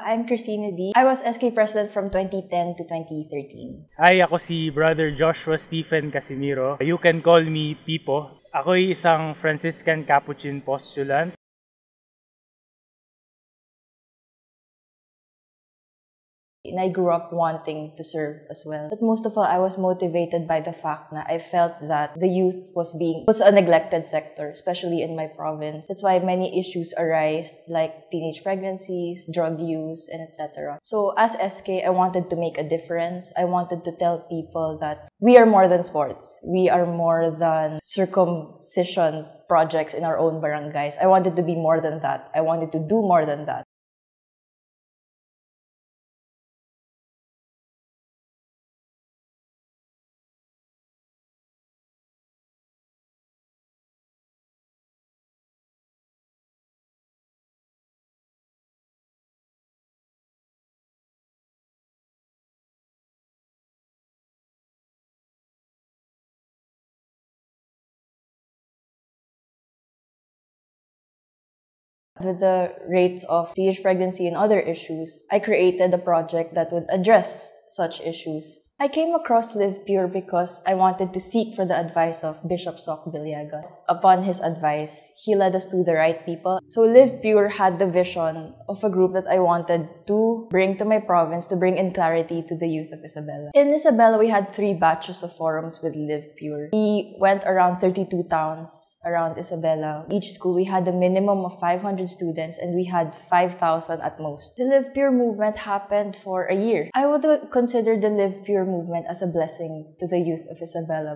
I'm Christina D. I was SK President from 2010 to 2013. Hi, ako si Brother Joshua Stephen Casimiro. You can call me Pipo. Ako'y isang Franciscan Capuchin postulant. And I grew up wanting to serve as well. But most of all, I was motivated by the fact that I felt that the youth was a neglected sector, especially in my province. That's why many issues arise, like teenage pregnancies, drug use, and etc. So as SK, I wanted to make a difference. I wanted to tell people that we are more than sports. We are more than circumcision projects in our own barangays. I wanted to be more than that. I wanted to do more than that. With the rates of teenage pregnancy and other issues, I created a project that would address such issues. I came across Live Pure because I wanted to seek for the advice of Bishop Soc Biliaga. Upon his advice, he led us to the right people. So Live Pure had the vision of a group that I wanted to bring to my province, to bring in clarity to the youth of Isabela. In Isabela, we had 3 batches of forums with Live Pure. We went around 32 towns around Isabela. Each school, we had a minimum of 500 students and we had 5,000 at most. The Live Pure movement happened for a year. I would consider the Live Pure movement as a blessing to the youth of Isabela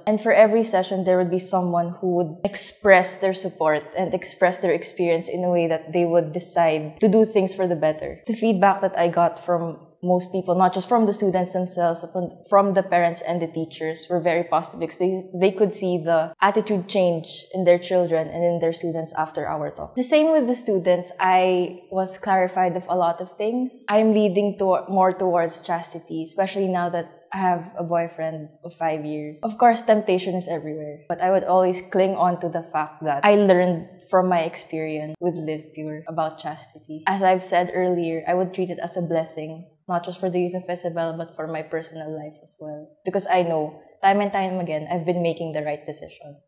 and for every session, there would be someone who would express their support and express their experience in a way that they would decide to do things for the better. The feedback that I got from most people, not just from the students themselves, but from the parents and the teachers, were very positive because they could see the attitude change in their children and in their students after our talk. The same with the students, I was clarified of a lot of things. I'm leading more towards chastity, especially now that I have a boyfriend of 5 years. Of course, temptation is everywhere, but I would always cling on to the fact that I learned from my experience with Live Pure about chastity. As I've said earlier, I would treat it as a blessing, not just for the youth of Isabela, but for my personal life as well. Because I know, time and time again, I've been making the right decision.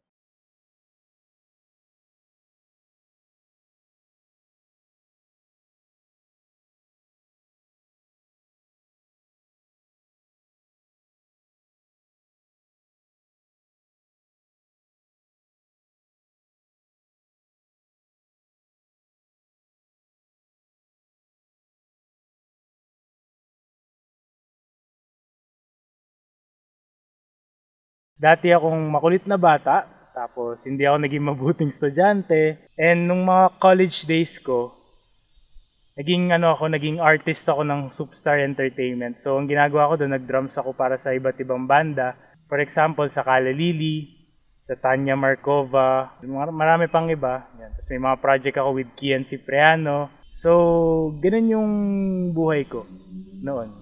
Dati akong makulit na bata, tapos hindi ako naging mabuting estudyante. And nung mga college days ko, naging artist ako ng Superstar Entertainment. So ang ginagawa ko doon, nag-drums ako para sa iba't ibang banda. For example, sa Kala Lili, sa Tanya Markova, marami pang iba. Yan. Tapos may mga project ako with Kian Cipriano. So, ganun yung buhay ko noon.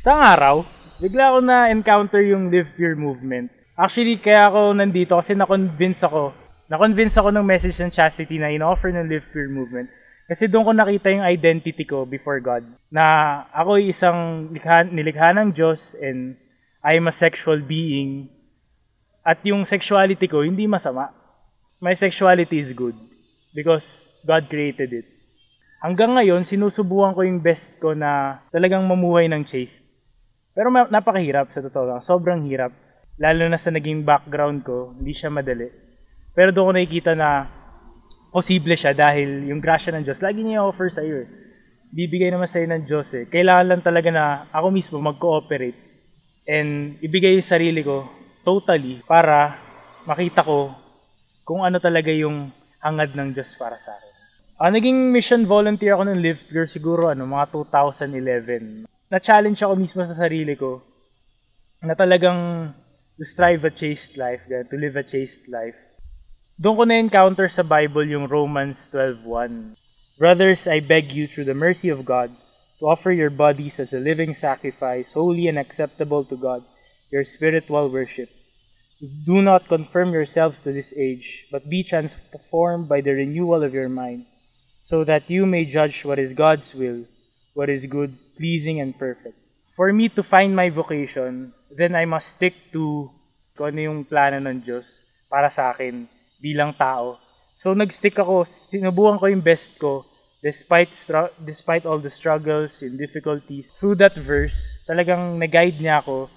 Isang araw, bigla ako na-encounter yung Live Pure movement. Actually, kaya ako nandito kasi na-convince ako ng message ng chastity na in-offer ng Live Pure movement. Kasi doon ko nakita yung identity ko before God. Na ako ay isang nilikha ng Diyos and I am a sexual being. At yung sexuality ko, hindi masama. My sexuality is good because God created it. Hanggang ngayon, sinusubukan ko yung best ko na talagang mamuhay ng chaste. Pero napakahirap sa totoo lang. Sobrang hirap. Lalo na sa naging background ko, hindi siya madali. Pero doon ko nakikita na posible siya dahil yung grasya ng Diyos, lagi niya i-offer sa iyo. Bibigay naman sa iyo ng Diyos eh. Kailangan lang talaga na ako mismo mag-cooperate and ibigay yung sarili ko totally para makita ko kung ano talaga yung hangad ng Diyos para sa akin. Naging mission volunteer ako ng Live Pure siguro mga 2011. Na-challenge ako mismo sa sarili ko na talagang to strive a chaste life, to live a chaste life. Doon ko na-encounter sa Bible yung Romans 12:1. Brothers, I beg you through the mercy of God to offer your bodies as a living sacrifice, holy and acceptable to God, your spiritual worship. Do not conform yourselves to this age, but be transformed by the renewal of your mind, so that you may judge what is God's will, what is good, pleasing, and perfect. For me to find my vocation, then I must stick to kung ano yung plano ng Diyos para sa akin bilang tao. So nag-stick ako, sinubukan ko yung best ko despite all the struggles and difficulties. Through that verse, talagang nag-guide niya ako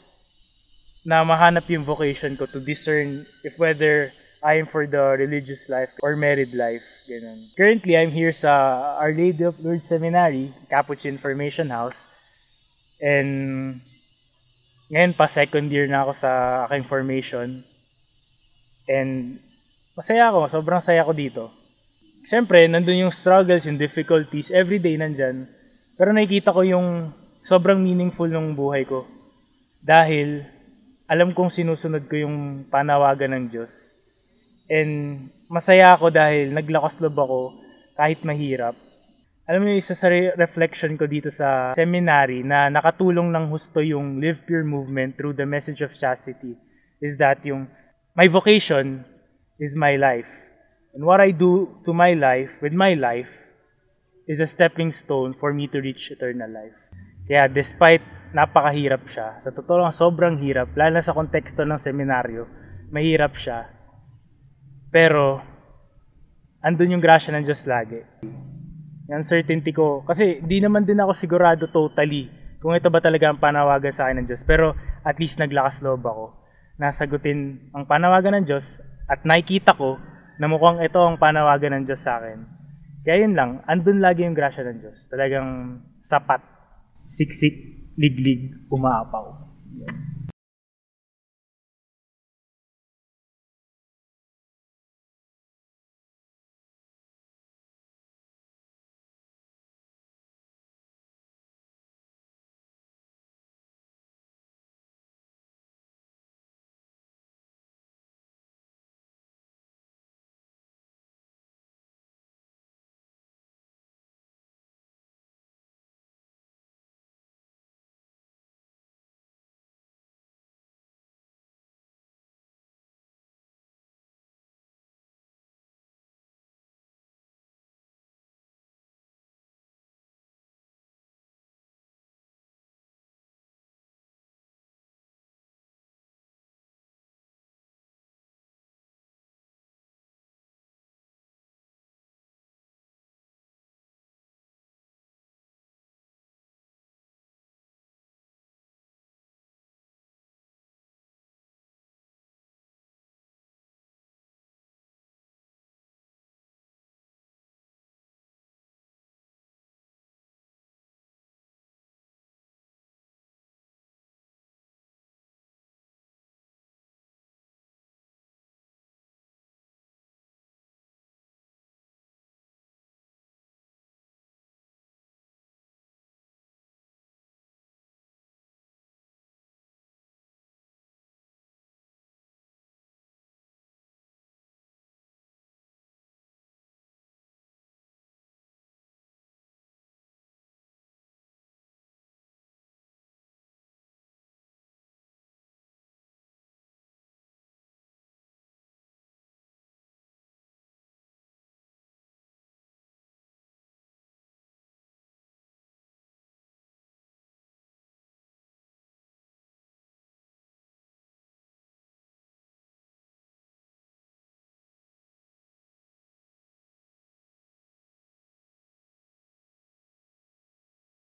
na mahanap yung vocation ko to discern if whether I am for the religious life or married life. Ganun. Currently, I'm here sa Our Lady of Lourdes Seminary, Capuchin Formation House. And ngayon pa, second year na ako sa aking formation. And masaya ako, sobrang saya ko dito. Siyempre, nandun yung struggles, yung difficulties, everyday nandyan. Pero nakikita ko yung sobrang meaningful ng buhay ko. Dahil alam kong sinusunod ko yung panawagan ng Diyos. And masaya ako dahil naglakas loob ako kahit mahirap. Alam mo, isa sa reflection ko dito sa seminary na nakatulong ng husto yung Live Pure movement through the message of chastity is that yung my vocation is my life. And what I do to my life, with my life, is a stepping stone for me to reach eternal life. Kaya despite napakahirap siya, sa totoo lang sobrang hirap, lalo na sa konteksto ng seminaryo, mahirap siya. Pero, andun yung grasya ng Diyos lagi. Yung uncertainty ko, kasi di naman din ako sigurado totally kung ito ba talaga ang panawagan sa akin ng Diyos. Pero at least naglakas loob ako na sagutin ang panawagan ng Diyos at nakikita ko na mukhang ito ang panawagan ng Diyos sa akin. Kaya yun lang, andun lagi yung grasya ng Diyos. Talagang sapat, siksik, liglig, umaapaw. Yan.